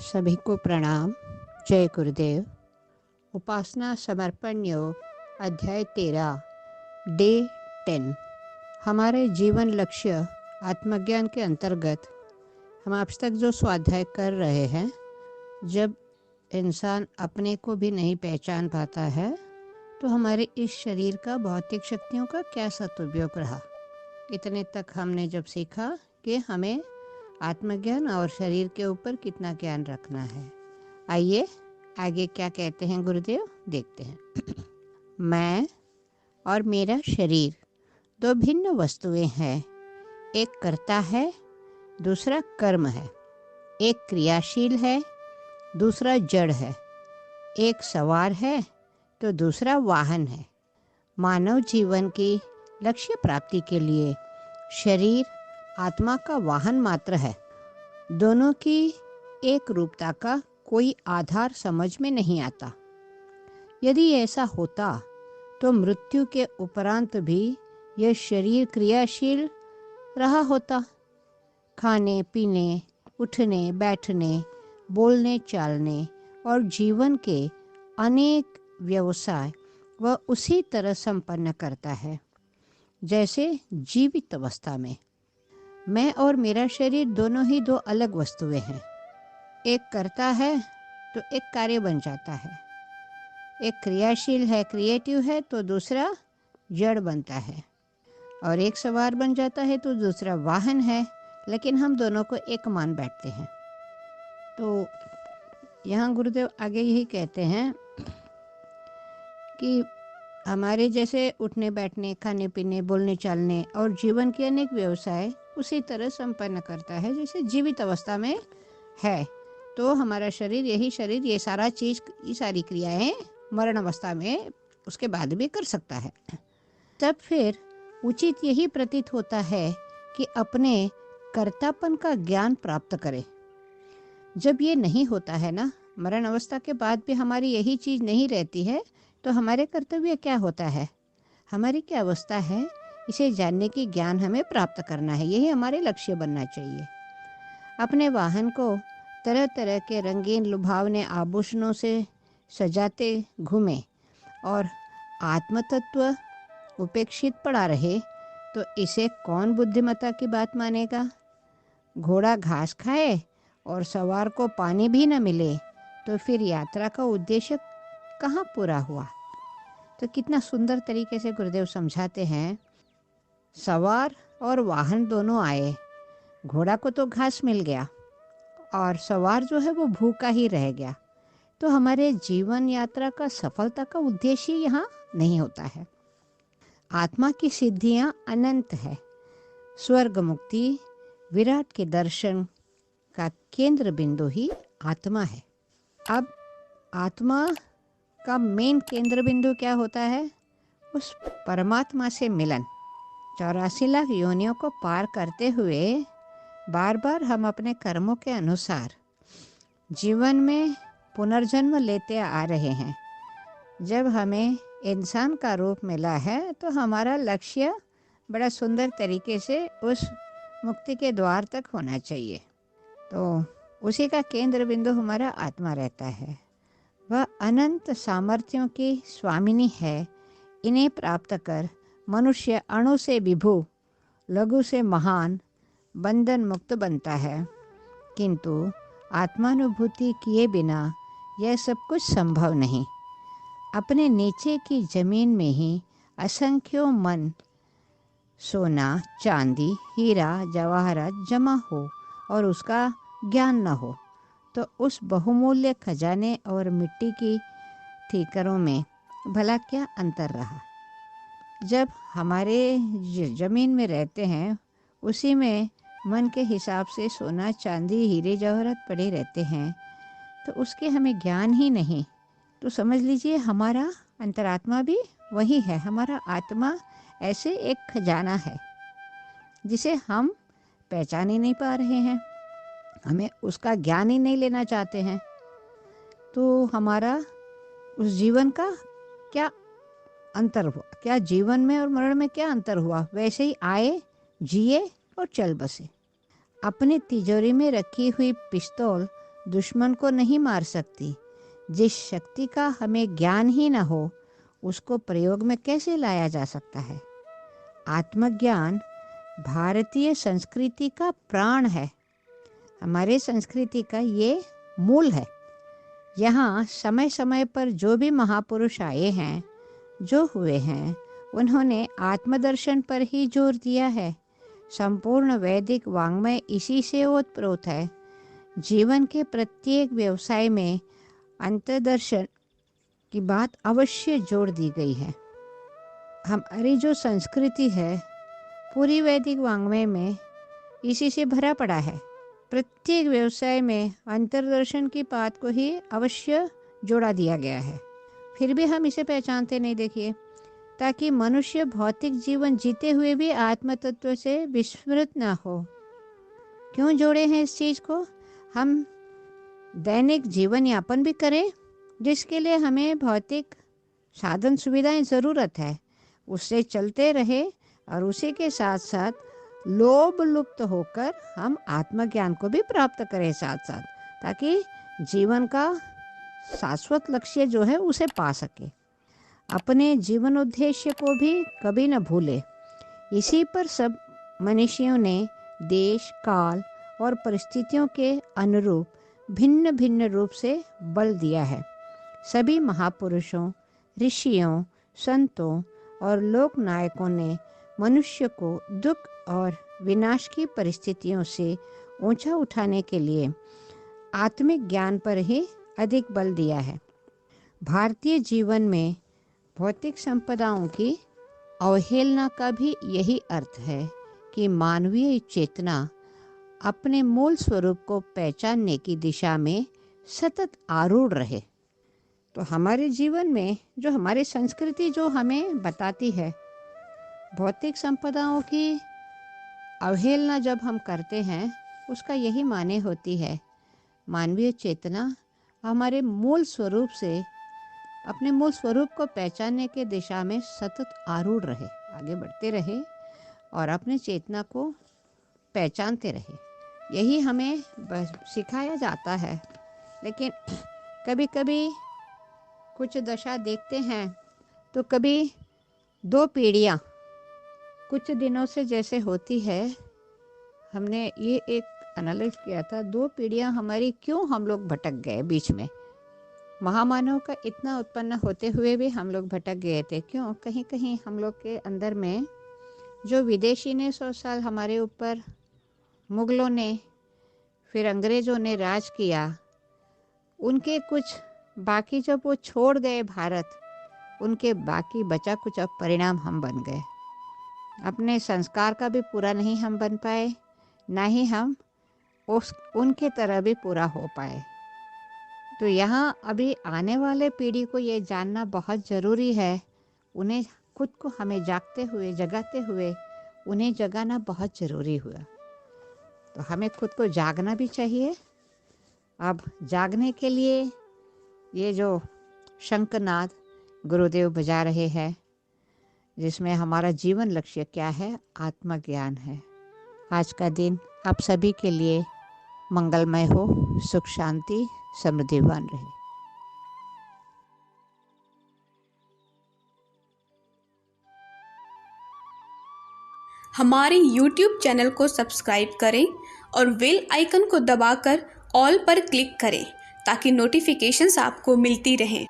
सभी को प्रणाम। जय गुरुदेव। उपासना समर्पण योग अध्याय 13 डे 10। हमारे जीवन लक्ष्य आत्मज्ञान के अंतर्गत हम अब तक जो स्वाध्याय कर रहे हैं, जब इंसान अपने को भी नहीं पहचान पाता है तो हमारे इस शरीर का भौतिक शक्तियों का क्या सदुपयोग रहा। इतने तक हमने जब सीखा कि हमें आत्मज्ञान और शरीर के ऊपर कितना ज्ञान रखना है। आइए आगे क्या कहते हैं गुरुदेव, देखते हैं। मैं और मेरा शरीर दो भिन्न वस्तुएं हैं। एक कर्ता है, दूसरा कर्म है। एक क्रियाशील है, दूसरा जड़ है। एक सवार है तो दूसरा वाहन है। मानव जीवन की लक्ष्य प्राप्ति के लिए शरीर आत्मा का वाहन मात्र है। दोनों की एक रूपता का कोई आधार समझ में नहीं आता। यदि ऐसा होता तो मृत्यु के उपरांत भी यह शरीर क्रियाशील रहा होता। खाने पीने, उठने बैठने, बोलने चालने और जीवन के अनेक व्यवसाय वह उसी तरह संपन्न करता है जैसे जीवित अवस्था में। मैं और मेरा शरीर दोनों ही दो अलग वस्तुएं हैं। एक करता है तो एक कार्य बन जाता है। एक क्रियाशील है, क्रिएटिव है, तो दूसरा जड़ बनता है। और एक सवार बन जाता है तो दूसरा वाहन है। लेकिन हम दोनों को एक मान बैठते हैं। तो यहाँ गुरुदेव आगे यही कहते हैं कि हमारे जैसे उठने बैठने, खाने पीने, बोलने चालने और जीवन के अनेक व्यवसाय उसी तरह संपन्न करता है जैसे जीवित अवस्था में है। तो हमारा शरीर, यही शरीर ये सारा चीज़, ये सारी क्रियाएं मरण अवस्था में उसके बाद भी कर सकता है। तब फिर उचित यही प्रतीत होता है कि अपने कर्तापन का ज्ञान प्राप्त करें। जब ये नहीं होता है ना, मरण अवस्था के बाद भी हमारी यही चीज़ नहीं रहती है, तो हमारे कर्तव्य क्या होता है, हमारी क्या अवस्था है, इसे जानने की ज्ञान हमें प्राप्त करना है। यही हमारे लक्ष्य बनना चाहिए। अपने वाहन को तरह तरह के रंगीन लुभावने आभूषणों से सजाते घूमें और आत्मतत्व उपेक्षित पड़ा रहे तो इसे कौन बुद्धिमत्ता की बात मानेगा। घोड़ा घास खाए और सवार को पानी भी न मिले तो फिर यात्रा का उद्देश्य कहाँ पूरा हुआ। तो कितना सुंदर तरीके से गुरुदेव समझाते हैं। सवार और वाहन दोनों आए। घोड़ा को तो घास मिल गया और सवार जो है वो भूखा ही रह गया। तो हमारे जीवन यात्रा का सफलता का उद्देश्य यहाँ नहीं होता है। आत्मा की सिद्धियाँ अनंत है। स्वर्ग मुक्ति, विराट के दर्शन का केंद्र बिंदु ही आत्मा है। अब आत्मा का मेन केंद्र बिंदु क्या होता है? उस परमात्मा से मिलन। 84 लाख योनियों को पार करते हुए बार बार हम अपने कर्मों के अनुसार जीवन में पुनर्जन्म लेते आ रहे हैं। जब हमें इंसान का रूप मिला है तो हमारा लक्ष्य बड़ा सुंदर तरीके से उस मुक्ति के द्वार तक होना चाहिए। तो उसी का केंद्र बिंदु हमारा आत्मा रहता है। वह अनंत सामर्थ्यों की स्वामिनी है। इन्हें प्राप्त कर मनुष्य अणु से विभु, लघु से महान, बंधन मुक्त बनता है। किंतु आत्मानुभूति किए बिना यह सब कुछ संभव नहीं। अपने नीचे की जमीन में ही असंख्यों मन, सोना, चांदी, हीरा, जवाहरात जमा हो और उसका ज्ञान न हो तो उस बहुमूल्य खजाने और मिट्टी की ठीकरों में भला क्या अंतर रहा। जब हमारे ज़मीन में रहते हैं उसी में मन के हिसाब से सोना, चांदी, हीरे जवाहरात पड़े रहते हैं तो उसके हमें ज्ञान ही नहीं, तो समझ लीजिए हमारा अंतरात्मा भी वही है। हमारा आत्मा ऐसे एक खजाना है जिसे हम पहचान ही नहीं पा रहे हैं, हमें उसका ज्ञान ही नहीं लेना चाहते हैं। तो हमारा उस जीवन का क्या अंतर हुआ, क्या जीवन में और मरण में क्या अंतर हुआ। वैसे ही आए, जिए और चल बसे। अपनी तिजोरी में रखी हुई पिस्तौल दुश्मन को नहीं मार सकती। जिस शक्ति का हमें ज्ञान ही न हो, उसको प्रयोग में कैसे लाया जा सकता है? आत्मज्ञान भारतीय संस्कृति का प्राण है। हमारे संस्कृति का ये मूल है। यहाँ समय समय पर जो भी महापुरुष आए हैं, जो हुए हैं, उन्होंने आत्मदर्शन पर ही जोर दिया है। संपूर्ण वैदिक वाङ्मय इसी से ओतप्रोत है। जीवन के प्रत्येक व्यवसाय में अंतर्दर्शन की बात अवश्य जोड़ दी गई है। हमारी जो संस्कृति है पूरी वैदिक वाङ्मय में इसी से भरा पड़ा है। प्रत्येक व्यवसाय में अंतर्दर्शन की बात को ही अवश्य जोड़ा दिया गया है। फिर भी हम इसे पहचानते नहीं। देखिए, ताकि मनुष्य भौतिक जीवन जीते हुए भी आत्म तत्व से विस्मृत ना हो। क्यों जोड़े हैं इस चीज़ को? हम दैनिक जीवन यापन भी करें, जिसके लिए हमें भौतिक साधन सुविधाएं ज़रूरत है, उससे चलते रहे और उसी के साथ साथ लोभ लुप्त होकर हम आत्मज्ञान को भी प्राप्त करें साथ साथ, ताकि जीवन का शाश्वत लक्ष्य जो है उसे पा सके। अपने जीवन उद्देश्य को भी कभी न भूले। इसी पर सब मनुष्यों ने देश, काल और परिस्थितियों के अनुरूप भिन्न भिन्न रूप से बल दिया है। सभी महापुरुषों, ऋषियों, संतों और लोक नायकों ने मनुष्य को दुख और विनाश की परिस्थितियों से ऊंचा उठाने के लिए आत्मिक ज्ञान पर ही अधिक बल दिया है। भारतीय जीवन में भौतिक संपदाओं की अवहेलना का भी यही अर्थ है कि मानवीय चेतना अपने मूल स्वरूप को पहचानने की दिशा में सतत आरूढ़ रहे। तो हमारे जीवन में जो हमारी संस्कृति जो हमें बताती है, भौतिक संपदाओं की अवहेलना जब हम करते हैं, उसका यही माने होती है मानवीय चेतना हमारे मूल स्वरूप से, अपने मूल स्वरूप को पहचानने के दिशा में सतत आरूढ़ रहे, आगे बढ़ते रहे और अपने चेतना को पहचानते रहे। यही हमें सिखाया जाता है। लेकिन कभी कभी कुछ दशा देखते हैं तो कभी दो पीढ़ियाँ कुछ दिनों से जैसे होती है, हमने ये एक एनालाइज किया था, दो पीढ़ियाँ हमारी क्यों हम लोग भटक गए बीच में। महामानव का इतना उत्पन्न होते हुए भी हम लोग भटक गए थे। क्यों? कहीं कहीं हम लोग के अंदर में जो विदेशी ने 100 साल हमारे ऊपर, मुग़लों ने, फिर अंग्रेज़ों ने राज किया, उनके कुछ बाकी जब वो छोड़ गए भारत, उनके बाकी बचा कुछ अब परिणाम हम बन गए। अपने संस्कार का भी पूरा नहीं हम बन पाए, ना ही हम उनके तरह भी पूरा हो पाए। तो यहाँ अभी आने वाले पीढ़ी को ये जानना बहुत ज़रूरी है। उन्हें खुद को हमें जगाते हुए उन्हें जगाना बहुत ज़रूरी हुआ। तो हमें खुद को जागना भी चाहिए। अब जागने के लिए ये जो शंखनाद गुरुदेव बजा रहे हैं, जिसमें हमारा जीवन लक्ष्य क्या है? आत्मज्ञान है। आज का दिन आप सभी के लिए मंगलमय हो, सुख शांति समृद्धिवान रहे। हमारे YouTube चैनल को सब्सक्राइब करें और बेल आइकन को दबाकर ऑल पर क्लिक करें ताकि नोटिफिकेशंस आपको मिलती रहें।